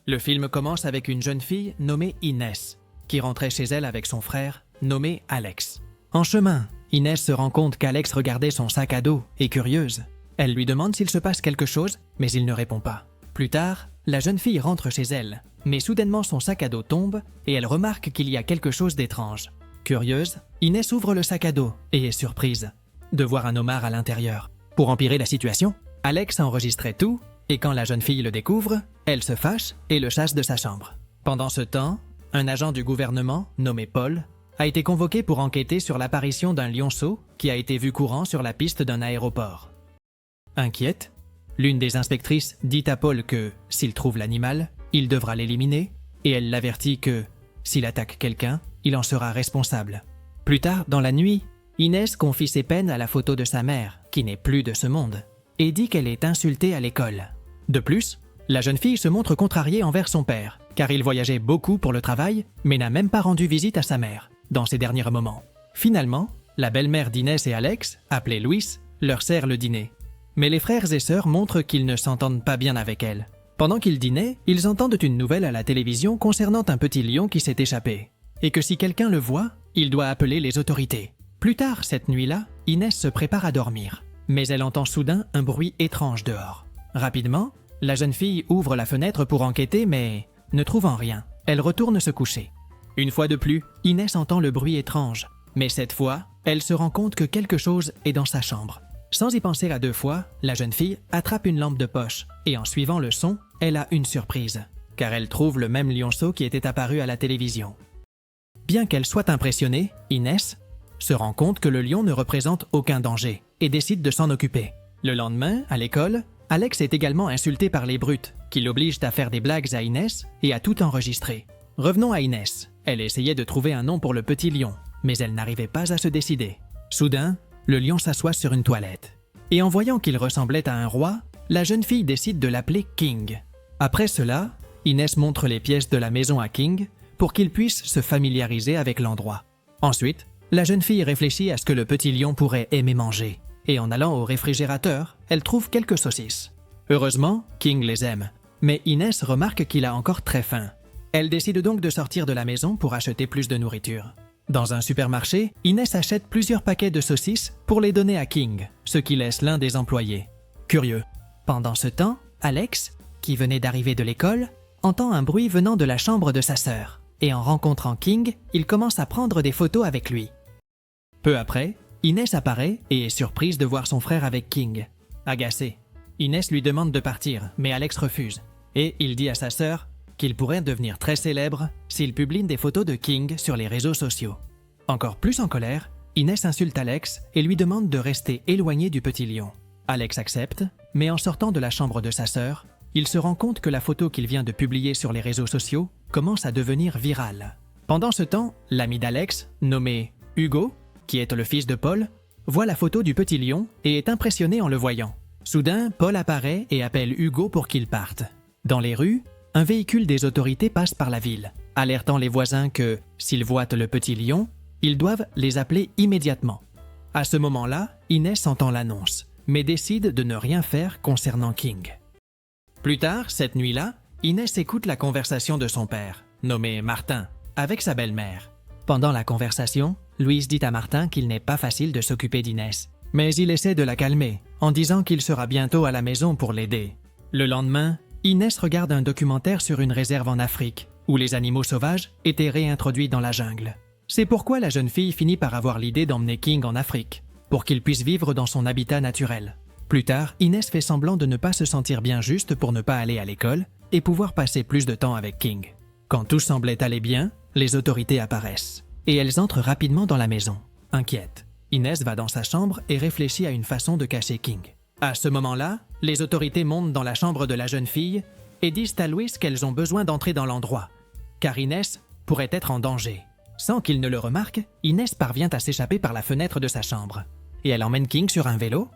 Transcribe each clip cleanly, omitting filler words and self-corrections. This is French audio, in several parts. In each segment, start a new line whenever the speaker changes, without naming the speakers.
Le film commence avec une jeune fille nommée Inès, qui rentrait chez elle avec son frère, nommé Alex. En chemin, Inès se rend compte qu'Alex regardait son sac à dos et curieuse. Elle lui demande s'il se passe quelque chose, mais il ne répond pas. Plus tard, la jeune fille rentre chez elle, mais soudainement son sac à dos tombe et elle remarque qu'il y a quelque chose d'étrange. Curieuse, Inès ouvre le sac à dos et est surprise de voir un homard à l'intérieur. Pour empirer la situation, Alex enregistrait tout et quand la jeune fille le découvre, elle se fâche et le chasse de sa chambre. Pendant ce temps, un agent du gouvernement, nommé Paul, a été convoqué pour enquêter sur l'apparition d'un lionceau qui a été vu courant sur la piste d'un aéroport. Inquiète, l'une des inspectrices dit à Paul que, s'il trouve l'animal, il devra l'éliminer, et elle l'avertit que, s'il attaque quelqu'un, il en sera responsable. Plus tard, dans la nuit, Inès confie ses peines à la photo de sa mère, qui n'est plus de ce monde, et dit qu'elle est insultée à l'école. De plus, la jeune fille se montre contrariée envers son père, car il voyageait beaucoup pour le travail, mais n'a même pas rendu visite à sa mère, dans ses derniers moments. Finalement, la belle-mère d'Inès et Alex, appelée Louise, leur sert le dîner. Mais les frères et sœurs montrent qu'ils ne s'entendent pas bien avec elle. Pendant qu'ils dînaient, ils entendent une nouvelle à la télévision concernant un petit lion qui s'est échappé, et que si quelqu'un le voit, il doit appeler les autorités. Plus tard, cette nuit-là, Inès se prépare à dormir, mais elle entend soudain un bruit étrange dehors. Rapidement, la jeune fille ouvre la fenêtre pour enquêter, mais ne trouvant rien, elle retourne se coucher. Une fois de plus, Inès entend le bruit étrange, mais cette fois, elle se rend compte que quelque chose est dans sa chambre. Sans y penser à deux fois, la jeune fille attrape une lampe de poche et en suivant le son, elle a une surprise, car elle trouve le même lionceau qui était apparu à la télévision. Bien qu'elle soit impressionnée, Inès se rend compte que le lion ne représente aucun danger et décide de s'en occuper. Le lendemain, à l'école, Alex est également insulté par les brutes, qui l'obligent à faire des blagues à Inès et à tout enregistrer. Revenons à Inès. Elle essayait de trouver un nom pour le petit lion, mais elle n'arrivait pas à se décider. Soudain, le lion s'assoit sur une toilette. Et en voyant qu'il ressemblait à un roi, la jeune fille décide de l'appeler King. Après cela, Inès montre les pièces de la maison à King pour qu'il puisse se familiariser avec l'endroit. Ensuite, la jeune fille réfléchit à ce que le petit lion pourrait aimer manger. Et en allant au réfrigérateur, elle trouve quelques saucisses. Heureusement, King les aime. Mais Inès remarque qu'il a encore très faim. Elle décide donc de sortir de la maison pour acheter plus de nourriture. Dans un supermarché, Inès achète plusieurs paquets de saucisses pour les donner à King, ce qui laisse l'un des employés. Curieux. Pendant ce temps, Alex, qui venait d'arriver de l'école, entend un bruit venant de la chambre de sa sœur. Et en rencontrant King, il commence à prendre des photos avec lui. Peu après, Inès apparaît et est surprise de voir son frère avec King. Agacée, Inès lui demande de partir, mais Alex refuse. Et il dit à sa sœur qu'il pourrait devenir très célèbre s'il publie des photos de King sur les réseaux sociaux. Encore plus en colère, Inès insulte Alex et lui demande de rester éloigné du petit lion. Alex accepte, mais en sortant de la chambre de sa sœur, il se rend compte que la photo qu'il vient de publier sur les réseaux sociaux commence à devenir virale. Pendant ce temps, l'ami d'Alex, nommé Hugo, qui est le fils de Paul, voit la photo du petit lion et est impressionné en le voyant. Soudain, Paul apparaît et appelle Hugo pour qu'il parte. Dans les rues, un véhicule des autorités passe par la ville, alertant les voisins que, s'ils voient le petit lion, ils doivent les appeler immédiatement. À ce moment-là, Inès entend l'annonce, mais décide de ne rien faire concernant King. Plus tard, cette nuit-là, Inès écoute la conversation de son père, nommé Martin, avec sa belle-mère. Pendant la conversation, Louise dit à Martin qu'il n'est pas facile de s'occuper d'Inès, mais il essaie de la calmer en disant qu'il sera bientôt à la maison pour l'aider. Le lendemain, Inès regarde un documentaire sur une réserve en Afrique, où les animaux sauvages étaient réintroduits dans la jungle. C'est pourquoi la jeune fille finit par avoir l'idée d'emmener King en Afrique, pour qu'il puisse vivre dans son habitat naturel. Plus tard, Inès fait semblant de ne pas se sentir bien juste pour ne pas aller à l'école et pouvoir passer plus de temps avec King. Quand tout semblait aller bien, les autorités apparaissent, et elles entrent rapidement dans la maison. Inquiète, Inès va dans sa chambre et réfléchit à une façon de cacher King. À ce moment-là, les autorités montent dans la chambre de la jeune fille et disent à Louise qu'elles ont besoin d'entrer dans l'endroit, car Inès pourrait être en danger. Sans qu'il ne le remarque, Inès parvient à s'échapper par la fenêtre de sa chambre, et elle emmène King sur un vélo.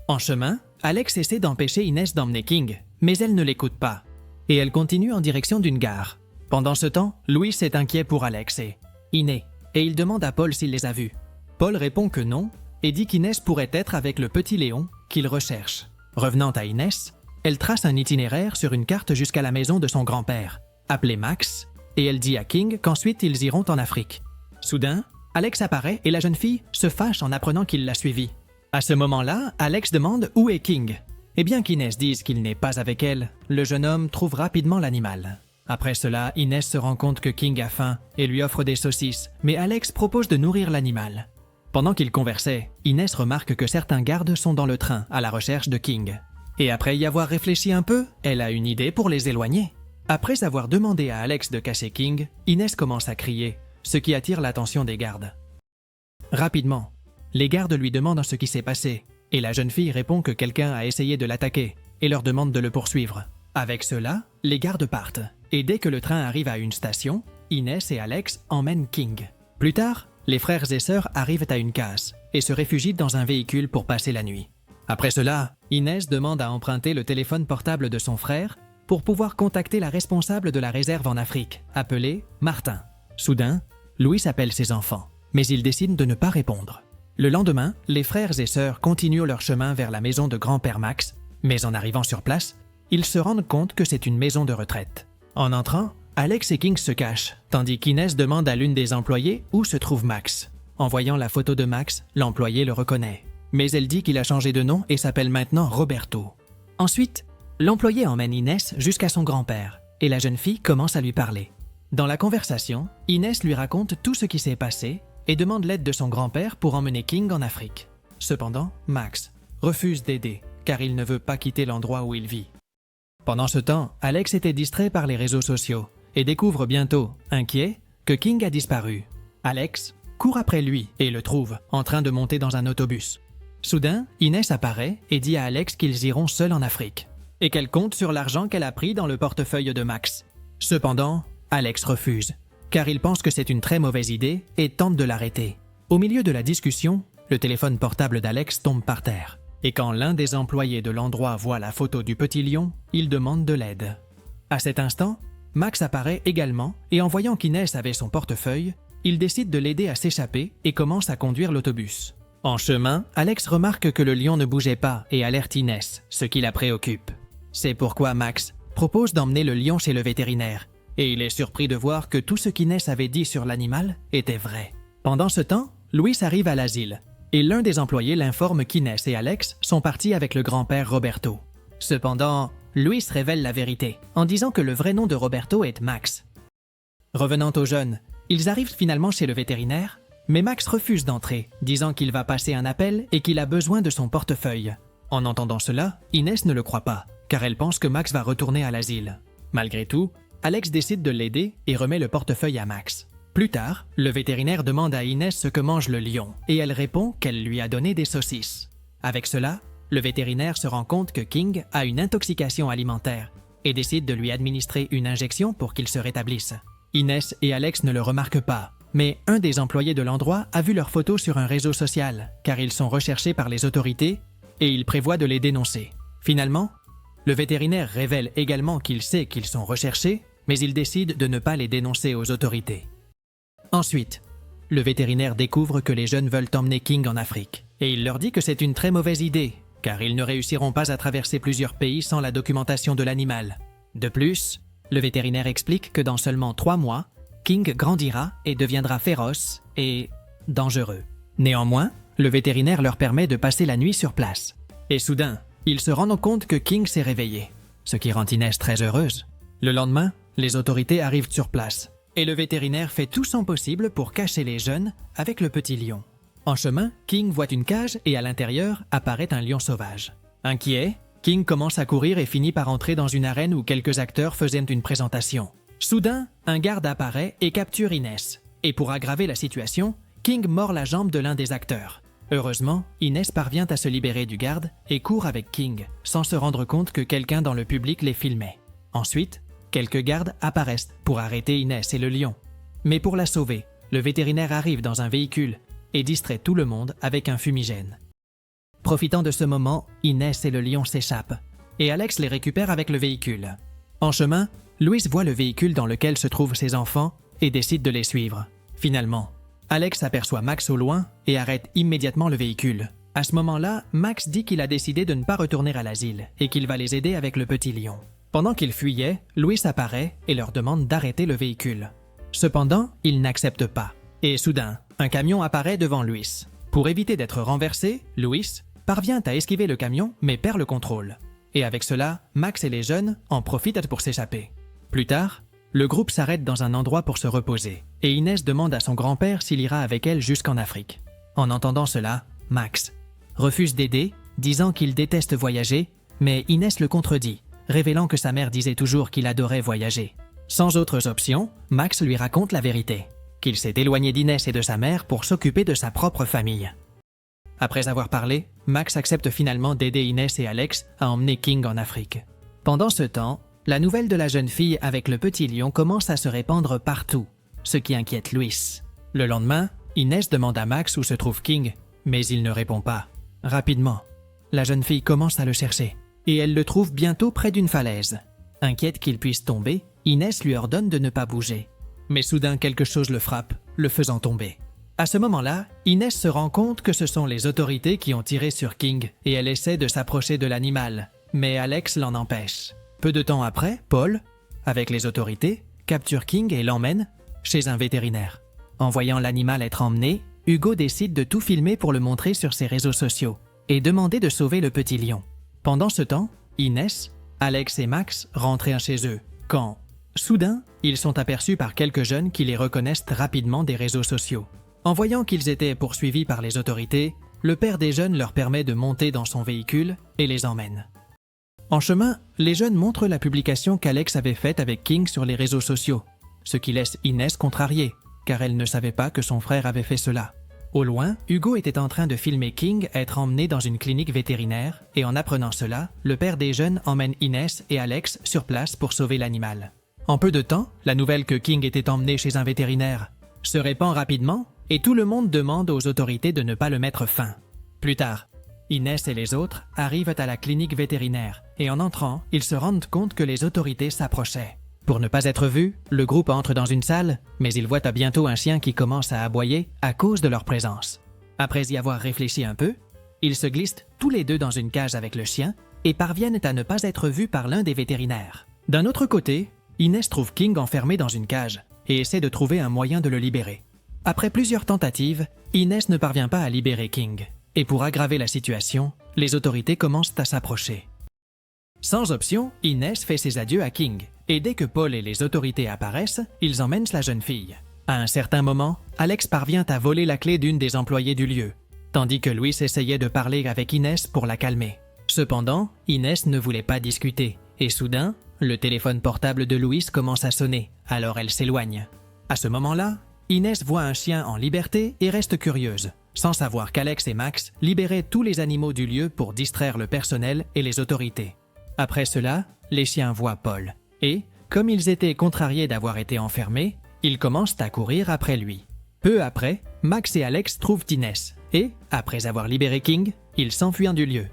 En chemin, Alex essaie d'empêcher Inès d'emmener King, mais elle ne l'écoute pas, et elle continue en direction d'une gare. Pendant ce temps, Louis est inquiet pour Alex et Inès, et il demande à Paul s'il les a vus. Paul répond que non, et dit qu'Inès pourrait être avec le petit Léon qu'il recherche. Revenant à Inès, elle trace un itinéraire sur une carte jusqu'à la maison de son grand-père, appelé Max, et elle dit à King qu'ensuite ils iront en Afrique. Soudain, Alex apparaît et la jeune fille se fâche en apprenant qu'il l'a suivi. À ce moment-là, Alex demande où est King. Et bien qu'Inès dise qu'il n'est pas avec elle, le jeune homme trouve rapidement l'animal. Après cela, Inès se rend compte que King a faim et lui offre des saucisses, mais Alex propose de nourrir l'animal. Pendant qu'ils conversaient, Inès remarque que certains gardes sont dans le train à la recherche de King. Et après y avoir réfléchi un peu, elle a une idée pour les éloigner. Après avoir demandé à Alex de cacher King, Inès commence à crier, ce qui attire l'attention des gardes. Rapidement, les gardes lui demandent ce qui s'est passé, et la jeune fille répond que quelqu'un a essayé de l'attaquer et leur demande de le poursuivre. Avec cela, les gardes partent, et dès que le train arrive à une station, Inès et Alex emmènent King. Plus tard, les frères et sœurs arrivent à une case et se réfugient dans un véhicule pour passer la nuit. Après cela, Inès demande à emprunter le téléphone portable de son frère pour pouvoir contacter la responsable de la réserve en Afrique, appelée Martin. Soudain, Louis appelle ses enfants, mais ils décident de ne pas répondre. Le lendemain, les frères et sœurs continuent leur chemin vers la maison de grand-père Max, mais en arrivant sur place, ils se rendent compte que c'est une maison de retraite. En entrant, Alex et King se cachent, tandis qu'Inès demande à l'une des employées où se trouve Max. En voyant la photo de Max, l'employé le reconnaît. Mais elle dit qu'il a changé de nom et s'appelle maintenant Roberto. Ensuite, l'employé emmène Inès jusqu'à son grand-père, et la jeune fille commence à lui parler. Dans la conversation, Inès lui raconte tout ce qui s'est passé et demande l'aide de son grand-père pour emmener King en Afrique. Cependant, Max refuse d'aider, car il ne veut pas quitter l'endroit où il vit. Pendant ce temps, Alex était distrait par les réseaux sociaux et découvre bientôt, inquiet, que King a disparu. Alex court après lui et le trouve, en train de monter dans un autobus. Soudain, Inès apparaît et dit à Alex qu'ils iront seuls en Afrique, et qu'elle compte sur l'argent qu'elle a pris dans le portefeuille de Max. Cependant, Alex refuse, car il pense que c'est une très mauvaise idée et tente de l'arrêter. Au milieu de la discussion, le téléphone portable d'Alex tombe par terre. Et quand l'un des employés de l'endroit voit la photo du petit lion, il demande de l'aide. À cet instant, Max apparaît également et en voyant qu'Inès avait son portefeuille, il décide de l'aider à s'échapper et commence à conduire l'autobus. En chemin, Alex remarque que le lion ne bougeait pas et alerte Inès, ce qui la préoccupe. C'est pourquoi Max propose d'emmener le lion chez le vétérinaire, et il est surpris de voir que tout ce qu'Inès avait dit sur l'animal était vrai. Pendant ce temps, Louis arrive à l'asile, et l'un des employés l'informe qu'Inès et Alex sont partis avec le grand-père Roberto. Cependant, Louis révèle la vérité, en disant que le vrai nom de Roberto est Max. Revenant aux jeunes, ils arrivent finalement chez le vétérinaire, mais Max refuse d'entrer, disant qu'il va passer un appel et qu'il a besoin de son portefeuille. En entendant cela, Inès ne le croit pas, car elle pense que Max va retourner à l'asile. Malgré tout, Alex décide de l'aider et remet le portefeuille à Max. Plus tard, le vétérinaire demande à Inès ce que mange le lion, et elle répond qu'elle lui a donné des saucisses. Avec cela, le vétérinaire se rend compte que King a une intoxication alimentaire et décide de lui administrer une injection pour qu'il se rétablisse. Inès et Alex ne le remarquent pas, mais un des employés de l'endroit a vu leurs photos sur un réseau social, car ils sont recherchés par les autorités et il prévoit de les dénoncer. Finalement, le vétérinaire révèle également qu'il sait qu'ils sont recherchés, mais il décide de ne pas les dénoncer aux autorités. Ensuite, le vétérinaire découvre que les jeunes veulent emmener King en Afrique, et il leur dit que c'est une très mauvaise idée, car ils ne réussiront pas à traverser plusieurs pays sans la documentation de l'animal. De plus, le vétérinaire explique que dans seulement 3 mois, King grandira et deviendra féroce et dangereux. Néanmoins, le vétérinaire leur permet de passer la nuit sur place. Et soudain, ils se rendent compte que King s'est réveillé, ce qui rend Inès très heureuse. Le lendemain, les autorités arrivent sur place, et le vétérinaire fait tout son possible pour cacher les jeunes avec le petit lion. En chemin, King voit une cage et à l'intérieur apparaît un lion sauvage. Inquiet, King commence à courir et finit par entrer dans une arène où quelques acteurs faisaient une présentation. Soudain, un garde apparaît et capture Inès. Et pour aggraver la situation, King mord la jambe de l'un des acteurs. Heureusement, Inès parvient à se libérer du garde et court avec King, sans se rendre compte que quelqu'un dans le public les filmait. Ensuite, quelques gardes apparaissent pour arrêter Inès et le lion. Mais pour la sauver, le vétérinaire arrive dans un véhicule et distrait tout le monde avec un fumigène. Profitant de ce moment, Inès et le lion s'échappent, et Alex les récupère avec le véhicule. En chemin, Louis voit le véhicule dans lequel se trouvent ses enfants et décide de les suivre. Finalement, Alex aperçoit Max au loin et arrête immédiatement le véhicule. À ce moment-là, Max dit qu'il a décidé de ne pas retourner à l'asile et qu'il va les aider avec le petit lion. Pendant qu'ils fuyaient, Louis apparaît et leur demande d'arrêter le véhicule. Cependant, ils n'acceptent pas. Et soudain, un camion apparaît devant Louis. Pour éviter d'être renversé, Louis parvient à esquiver le camion mais perd le contrôle. Et avec cela, Max et les jeunes en profitent pour s'échapper. Plus tard, le groupe s'arrête dans un endroit pour se reposer et Inès demande à son grand-père s'il ira avec elle jusqu'en Afrique. En entendant cela, Max refuse d'aider, disant qu'il déteste voyager, mais Inès le contredit, révélant que sa mère disait toujours qu'il adorait voyager. Sans autres options, Max lui raconte la vérité, qu'il s'est éloigné d'Inès et de sa mère pour s'occuper de sa propre famille. Après avoir parlé, Max accepte finalement d'aider Inès et Alex à emmener King en Afrique. Pendant ce temps, la nouvelle de la jeune fille avec le petit lion commence à se répandre partout, ce qui inquiète Louis. Le lendemain, Inès demande à Max où se trouve King, mais il ne répond pas. Rapidement, la jeune fille commence à le chercher, et elle le trouve bientôt près d'une falaise. Inquiète qu'il puisse tomber, Inès lui ordonne de ne pas bouger. Mais soudain quelque chose le frappe, le faisant tomber. À ce moment-là, Inès se rend compte que ce sont les autorités qui ont tiré sur King, et elle essaie de s'approcher de l'animal, mais Alex l'en empêche. Peu de temps après, Paul, avec les autorités, capture King et l'emmène chez un vétérinaire. En voyant l'animal être emmené, Hugo décide de tout filmer pour le montrer sur ses réseaux sociaux et demander de sauver le petit lion. Pendant ce temps, Inès, Alex et Max rentraient chez eux quand, soudain, ils sont aperçus par quelques jeunes qui les reconnaissent rapidement des réseaux sociaux. En voyant qu'ils étaient poursuivis par les autorités, le père des jeunes leur permet de monter dans son véhicule et les emmène. En chemin, les jeunes montrent la publication qu'Alex avait faite avec King sur les réseaux sociaux, ce qui laisse Inès contrariée, car elle ne savait pas que son frère avait fait cela. Au loin, Hugo était en train de filmer King être emmené dans une clinique vétérinaire et en apprenant cela, le père des jeunes emmène Inès et Alex sur place pour sauver l'animal. En peu de temps, la nouvelle que King était emmené chez un vétérinaire se répand rapidement et tout le monde demande aux autorités de ne pas le mettre fin. Plus tard, Inès et les autres arrivent à la clinique vétérinaire et en entrant, ils se rendent compte que les autorités s'approchaient. Pour ne pas être vus, le groupe entre dans une salle, mais ils voient bientôt un chien qui commence à aboyer à cause de leur présence. Après y avoir réfléchi un peu, ils se glissent tous les deux dans une cage avec le chien et parviennent à ne pas être vus par l'un des vétérinaires. D'un autre côté, Inès trouve King enfermé dans une cage et essaie de trouver un moyen de le libérer. Après plusieurs tentatives, Inès ne parvient pas à libérer King. Et pour aggraver la situation, les autorités commencent à s'approcher. Sans option, Inès fait ses adieux à King. Et dès que Paul et les autorités apparaissent, ils emmènent la jeune fille. À un certain moment, Alex parvient à voler la clé d'une des employées du lieu, tandis que Louis essayait de parler avec Inès pour la calmer. Cependant, Inès ne voulait pas discuter, et soudain, le téléphone portable de Louis commence à sonner, alors elle s'éloigne. À ce moment-là, Inès voit un chien en liberté et reste curieuse, sans savoir qu'Alex et Max libéraient tous les animaux du lieu pour distraire le personnel et les autorités. Après cela, les chiens voient Paul. Et, comme ils étaient contrariés d'avoir été enfermés, ils commencent à courir après lui. Peu après, Max et Alex trouvent Inès et, après avoir libéré King, ils s'enfuient du lieu.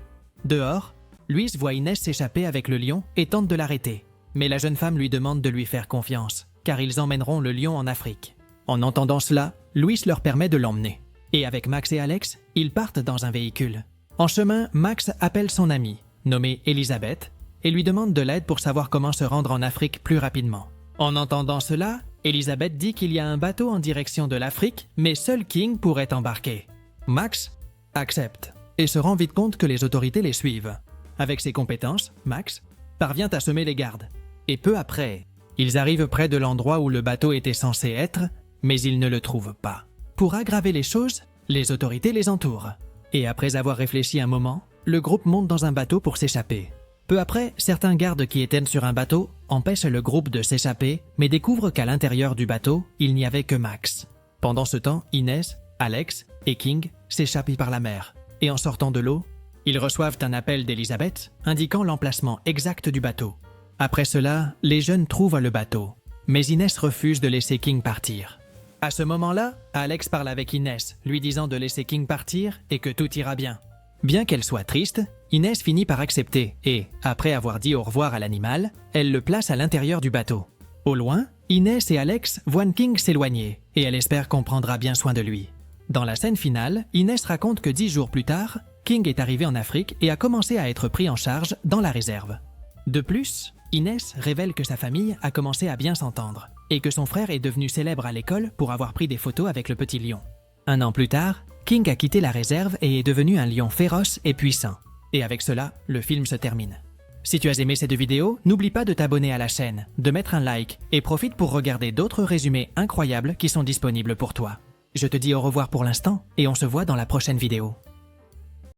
Dehors, Louis voit Inès s'échapper avec le lion et tente de l'arrêter. Mais la jeune femme lui demande de lui faire confiance, car ils emmèneront le lion en Afrique. En entendant cela, Louis leur permet de l'emmener. Et avec Max et Alex, ils partent dans un véhicule. En chemin, Max appelle son amie, nommée Elisabeth, et lui demande de l'aide pour savoir comment se rendre en Afrique plus rapidement. En entendant cela, Elisabeth dit qu'il y a un bateau en direction de l'Afrique, mais seul King pourrait embarquer. Max accepte et se rend vite compte que les autorités les suivent. Avec ses compétences, Max parvient à semer les gardes. Et peu après, ils arrivent près de l'endroit où le bateau était censé être, mais ils ne le trouvent pas. Pour aggraver les choses, les autorités les entourent. Et après avoir réfléchi un moment, le groupe monte dans un bateau pour s'échapper. Peu après, certains gardes qui étaient sur un bateau empêchent le groupe de s'échapper, mais découvrent qu'à l'intérieur du bateau, il n'y avait que Max. Pendant ce temps, Inès, Alex et King s'échappent par la mer. Et en sortant de l'eau, ils reçoivent un appel d'Elisabeth indiquant l'emplacement exact du bateau. Après cela, les jeunes trouvent le bateau, mais Inès refuse de laisser King partir. À ce moment-là, Alex parle avec Inès, lui disant de laisser King partir et que tout ira bien. Bien qu'elle soit triste, Inès finit par accepter et, après avoir dit au revoir à l'animal, elle le place à l'intérieur du bateau. Au loin, Inès et Alex voient King s'éloigner et elle espère qu'on prendra bien soin de lui. Dans la scène finale, Inès raconte que 10 jours plus tard, King est arrivé en Afrique et a commencé à être pris en charge dans la réserve. De plus, Inès révèle que sa famille a commencé à bien s'entendre et que son frère est devenu célèbre à l'école pour avoir pris des photos avec le petit lion. 1 an plus tard, King a quitté la réserve et est devenu un lion féroce et puissant. Et avec cela, le film se termine. Si tu as aimé ces 2 vidéos, n'oublie pas de t'abonner à la chaîne, de mettre un like et profite pour regarder d'autres résumés incroyables qui sont disponibles pour toi. Je te dis au revoir pour l'instant et on se voit dans la prochaine vidéo.